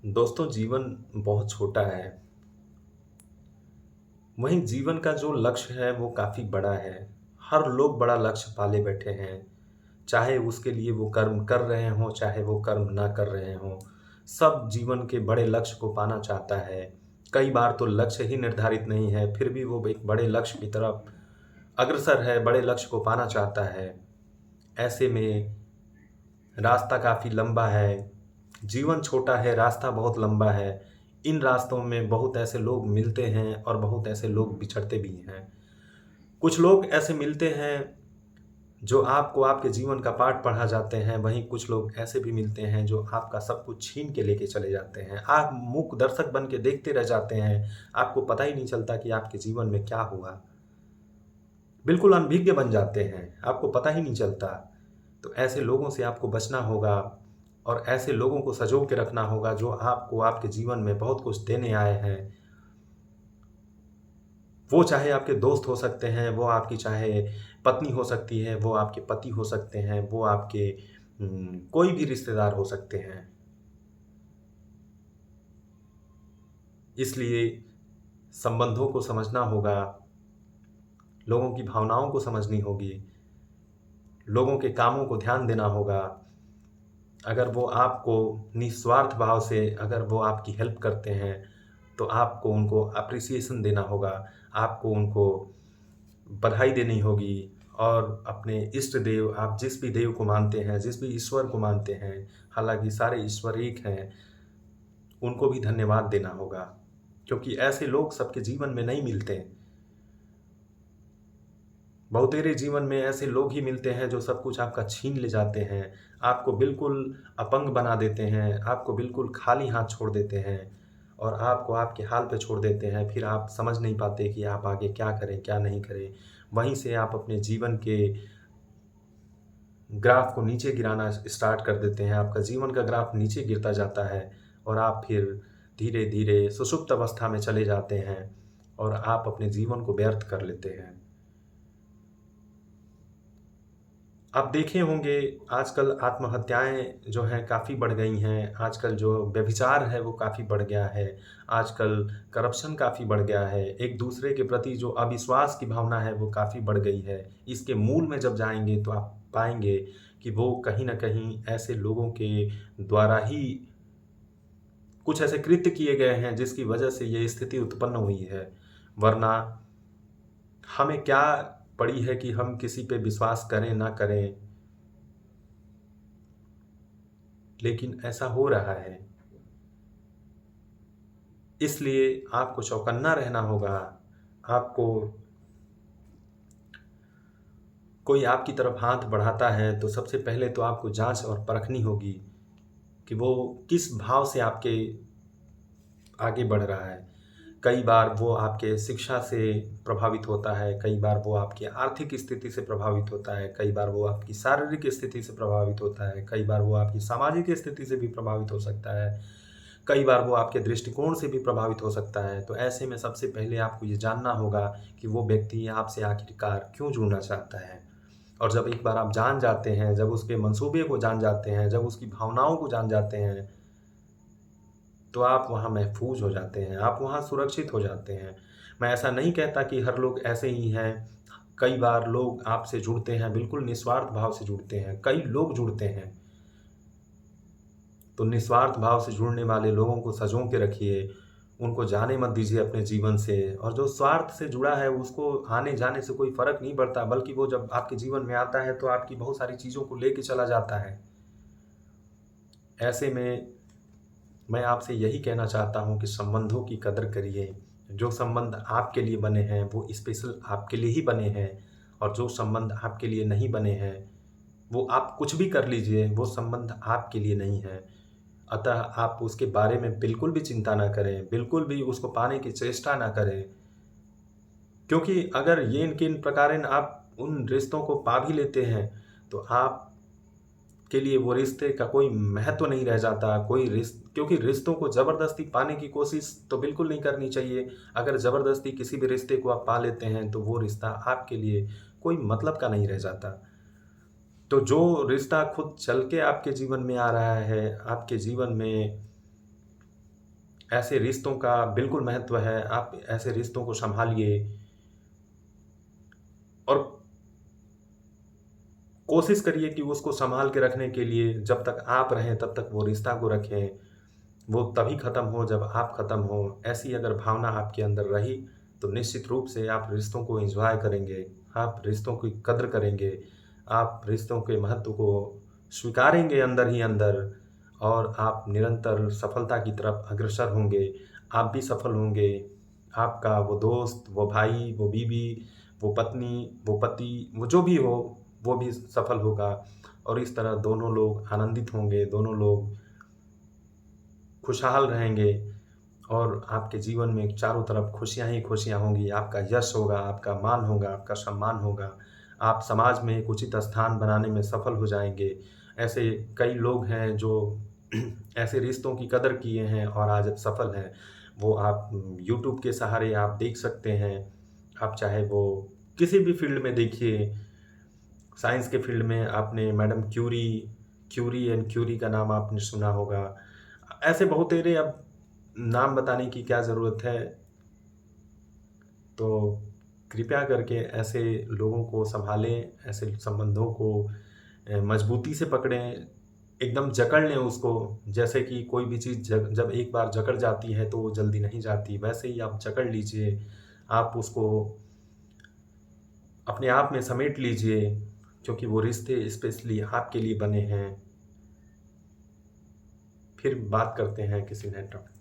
दोस्तों, जीवन बहुत छोटा है। वहीं जीवन का जो लक्ष्य है वो काफ़ी बड़ा है। हर लोग बड़ा लक्ष्य पाले बैठे हैं। चाहे उसके लिए वो कर्म कर रहे हों, चाहे वो कर्म ना कर रहे हों। सब जीवन के बड़े लक्ष्य को पाना चाहता है। कई बार तो लक्ष्य ही निर्धारित नहीं है, फिर भी वो एक बड़े लक्ष्य की तरफ अग्रसर है, बड़े लक्ष्य को पाना चाहता है। ऐसे में रास्ता काफ़ी लंबा है, जीवन छोटा है, रास्ता बहुत लंबा है। इन रास्तों में बहुत ऐसे लोग मिलते हैं और बहुत ऐसे लोग बिछड़ते भी हैं। कुछ लोग ऐसे मिलते हैं जो आपको आपके जीवन का पाठ पढ़ा जाते हैं, वहीं कुछ लोग ऐसे भी मिलते हैं जो आपका सब कुछ छीन के लेके चले जाते हैं। आप मूक दर्शक बन के देखते रह जाते हैं, आपको पता ही नहीं चलता कि आपके जीवन में क्या हुआ। बिल्कुल अनभिज्ञ बन जाते हैं, आपको पता ही नहीं चलता। तो ऐसे लोगों से आपको बचना होगा और ऐसे लोगों को सँजो के रखना होगा जो आपको आपके जीवन में बहुत कुछ देने आए हैं। वो चाहे आपके दोस्त हो सकते हैं, वो आपकी चाहे पत्नी हो सकती है, वो आपके पति हो सकते हैं, वो आपके कोई भी रिश्तेदार हो सकते हैं। इसलिए संबंधों को समझना होगा, लोगों की भावनाओं को समझनी होगी, लोगों के कामों को ध्यान देना होगा। अगर वो आपको निस्वार्थ भाव से अगर वो आपकी हेल्प करते हैं, तो आपको उनको एप्रिसिएशन देना होगा, आपको उनको बधाई देनी होगी और अपने इष्ट देव, आप जिस भी देव को मानते हैं, जिस भी ईश्वर को मानते हैं, हालाँकि सारे ईश्वर एक हैं, उनको भी धन्यवाद देना होगा। क्योंकि ऐसे लोग सबके जीवन में नहीं मिलते। बहुतेरे जीवन में ऐसे लोग ही मिलते हैं जो सब कुछ आपका छीन ले जाते हैं, आपको बिल्कुल अपंग बना देते हैं, आपको बिल्कुल खाली हाथ छोड़ देते हैं और आपको आपके हाल पे छोड़ देते हैं। फिर आप समझ नहीं पाते कि आप आगे क्या करें, क्या नहीं करें। वहीं से आप अपने जीवन के ग्राफ को नीचे गिराना स्टार्ट कर देते हैं, आपका जीवन का ग्राफ नीचे गिरता जाता है और आप फिर धीरे-धीरे सुषुप्त अवस्था में चले जाते हैं और आप अपने जीवन को व्यर्थ कर लेते हैं। आप देखे होंगे आजकल आत्महत्याएँ जो हैं काफ़ी बढ़ गई हैं, आजकल जो व्यभिचार है वो काफ़ी बढ़ गया है, आजकल करप्शन काफ़ी बढ़ गया है, एक-दूसरे के प्रति जो अविश्वास की भावना है वो काफ़ी बढ़ गई है। इसके मूल में जब जाएँगे तो आप पाएँगे कि वो कहीं न कहीं ऐसे लोगों के द्वारा ही कुछ ऐसे कृत्य किए गए हैं जिसकी वजह से ये स्थिति उत्पन्न हुई है। वरना हमें क्या पड़ी है कि हम किसी पे विश्वास करें, ना करें। लेकिन ऐसा हो रहा है। इसलिए आपको चौकन्ना रहना होगा। आपको कोई आपकी तरफ हाथ बढ़ाता है तो सबसे पहले तो आपको जाँच और परखनी होगी कि वो किस भाव से आपके आगे बढ़ रहा है। कई बार वो आपके शिक्षा से प्रभावित होता है, कई बार वो आपकी आर्थिक स्थिति से प्रभावित होता है, कई बार वो आपकी शारीरिक स्थिति से प्रभावित होता है, कई बार वो आपकी सामाजिक स्थिति से भी प्रभावित हो सकता है, कई बार वो आपके दृष्टिकोण से भी प्रभावित हो सकता है। तो ऐसे में सबसे पहले आपको ये जानना होगा कि वो व्यक्ति आपसे आखिरकार क्यों जुड़ना चाहता है। और जब एक बार आप जान जाते हैं, जब उसके मंसूबे को जान जाते हैं, जब उसकी भावनाओं को जान जाते हैं, तो आप वहाँ महफ़ूज़ हो जाते हैं, आप वहाँ सुरक्षित हो जाते हैं। मैं ऐसा नहीं कहता कि हर लोग ऐसे ही हैं। कई बार लोग आपसे जुड़ते हैं, बिल्कुल निस्वार्थ भाव से जुड़ते हैं, कई लोग जुड़ते हैं। तो निस्वार्थ भाव से जुड़ने वाले लोगों को सँजो के रखिए, उनको जाने मत दीजिए अपने जीवन से और जो स्वार्थ से जुड़ा है उसको आने-जाने से कोई फ़र्क नहीं पड़ता, बल्कि वो जब आपके जीवन में आता है तो आपकी बहुत सारी चीज़ों को लेके चला जाता है। ऐसे में मैं आपसे यही कहना चाहता हूँ कि संबंधों की कदर करिए। जो संबंध आपके लिए बने हैं, वो स्पेशल आपके लिए ही बने हैं और जो संबंध आपके लिए नहीं बने हैं, वो आप कुछ भी कर लीजिए, वो संबंध आपके लिए नहीं है। अतः आप उसके बारे में बिल्कुल भी चिंता ना करें, बिल्कुल भी उसको पाने की चेष्टा ना करें। क्योंकि अगर येन केन प्रकारेण आप उन रिश्तों को पा भी लेते हैं, तो आप के लिए वो रिश्ते का कोई महत्व नहीं रह जाता, क्योंकि रिश्तों को ज़बरदस्ती पाने की कोशिश तो बिल्कुल नहीं करनी चाहिए। अगर ज़बरदस्ती किसी भी रिश्ते को आप पा लेते हैं, तो वो रिश्ता आपके लिए कोई मतलब का नहीं रह जाता। तो जो रिश्ता खुद चल के आपके जीवन में आ रहा है, आपके जीवन में ऐसे रिश्तों का बिल्कुल महत्व है। आप ऐसे रिश्तों को सँभालिए और कोशिश करिए कि उसको सँभाल के रखने के लिए जब तक आप रहें तब तक वो रिश्ता को रखें। वो तभी ख़त्म हो जब आप ख़त्म हो। ऐसी अगर भावना आपके अंदर रही तो निश्चित रूप से आप रिश्तों को एन्जॉय करेंगे, आप रिश्तों की कद्र करेंगे, आप रिश्तों के महत्व को स्वीकारेंगे अंदर ही अंदर और आप निरंतर सफलता की तरफ अग्रसर होंगे। आप भी सफल होंगे, आपका वो दोस्त, वो भाई, वो बीवी, वो पत्नी, वो पति, वो जो भी हो, वो भी सफल होगा और इस तरह दोनों लोग आनंदित होंगे, दोनों लोग खुशहाल रहेंगे और आपके जीवन में चारों तरफ खुशियाँ ही खुशियाँ होंगी। आपका यश होगा, आपका मान होगा, आपका सम्मान होगा। आप समाज में एक उचित स्थान बनाने में सफल हो जाएँगे। ऐसे कई लोग हैं जो ऐसे रिश्तों की कदर किए हैं और आज सफल हैं। वो आप यूट्यूब के सहारे आप देख सकते हैं। आप चाहे वो किसी भी फ़ील्ड में देखिए, साइंस के फ़ील्ड में आपने madam Curie, Curie and Curie का नाम आपने सुना होगा। ऐसे बहुतेरे अब नाम बताने की क्या ज़रूरत है। तो कृपया करके ऐसे लोगों को सँभालें, ऐसे संबंधों को मज़बूती से पकड़ें, एकदम जकड़ लें उसको। जैसे कि कोई भी चीज़ जब एक बार जकड़ जाती है तो वो जल्दी नहीं जाती, वैसे ही आप जकड़ लीजिए। आप उसको अपने आप में समेट लीजिए क्योंकि वो रिश्ते स्पेशली आपके लिए बने हैं। फिर बात करते हैं किसी नए टॉपिक